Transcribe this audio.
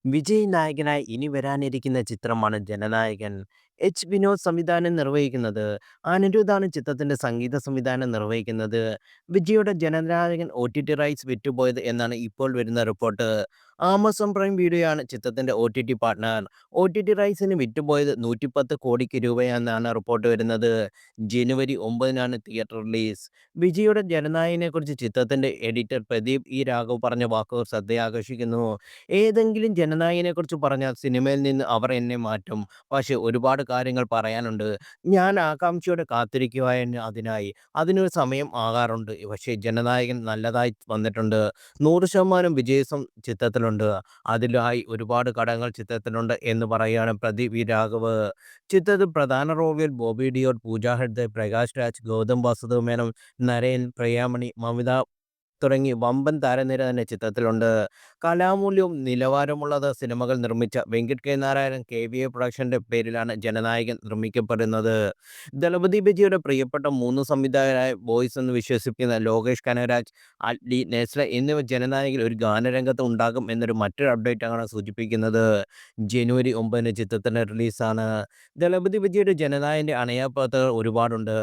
വിജയ് നായകനായി ഇനി വരാനിരിക്കുന്ന ചിത്രമാണ് ജനനായകൻ. വിനോദ് സംവിധാനം നിർവഹിക്കുന്നത്. അനിരുദ്ധാണ് ചിത്രത്തിന്റെ സംഗീത സംവിധാനം നിർവഹിക്കുന്നത്. വിജയുടെ ജനനായകൻ OTT റൈറ്റ്സ് വിറ്റുപോയത് എന്നാണ് ഇപ്പോൾ വരുന്ന റിപ്പോർട്ട്. ആമസോൺ പ്രൈം വീഡിയോയാണ് ചിത്രത്തിന്റെ OTT പാർട്ട്ണർ. OTT റൈറ്റ്സിന് വിറ്റുപോയത് 110 കോടിക്ക് രൂപയാണെന്നാണ് റിപ്പോർട്ട് വരുന്നത്. ജനുവരി 9-നാണ് തിയേറ്റർ റിലീസ്. വിജയുടെ ജനനായകനെക്കുറിച്ച് ചിത്രത്തിന്റെ എഡിറ്റർ പ്രദീപ് രാഘവ് പറഞ്ഞ വാക്കുകൾ ശ്രദ്ധയാകർഷിക്കുന്നു. ഏതെങ്കിലും ജനനായകനെക്കുറിച്ച് പറഞ്ഞാൽ സിനിമയിൽ നിന്ന് അവർ എന്നെ മാറ്റും. പക്ഷേ ഒരുപാട് കാര്യങ്ങൾ പറയാനുണ്ട്. ഞാൻ ആകാംക്ഷയോടെ കാത്തിരിക്കുകയായിരുന്നു അതിനായി. അതിനൊരു സമയം ആകാറുണ്ട്. പക്ഷേ ജനനായകൻ നല്ലതായി വന്നിട്ടുണ്ട്. 100% വിജയം ചിത്രത്തിലുണ്ട്. അതിലായി ഒരുപാട് ഘടകങ്ങൾ ചിത്രത്തിലുണ്ട് എന്ന് പറയുകയാണ് പ്രദീപ് രാഘവ്. ചിത്രത്തിൽ പ്രധാന റോളിൽ ബോബി ഡിയോൾ, പൂജ ഹെഗ്ഡെ, പ്രകാശ് രാജ്, ഗൗതം വാസുദേവ് മേനോൻ, നരേൻ, പ്രിയാമണി, മമിത തുടങ്ങി വമ്പൻ താരനിര തന്നെ ചിത്രത്തിലുണ്ട്. കലാമൂല്യവും നിലവാരമുള്ളത് സിനിമകൾ നിർമ്മിച്ച വെങ്കിട്ട് കെ നാരായണൻ KVA പ്രൊഡക്ഷന്റെ പേരിലാണ് ജനനായകൻ നിർമ്മിക്കപ്പെടുന്നത്. ദളപതി വിജയുടെ പ്രിയപ്പെട്ട 3 സംവിധായകരായ ബോയ്സ് എന്ന് വിശ്വസിക്കുന്ന ലോകേഷ് കനകരാജ്, അറ്റ്ലി, നെസ്ല എന്നിവർ ജനനായകൻ ഒരു ഗാനരംഗത്ത് ഉണ്ടാകും എന്നൊരു മറ്റൊരു അപ്ഡേറ്റാണ് സൂചിപ്പിക്കുന്നത്. ജനുവരി 9-ന് ചിത്രത്തിന്റെ റിലീസാണ്. ദളപതി വിജയുടെ ജനനായകന്റെ അണയാ പ്രവർത്തകർ ഒരുപാടുണ്ട്.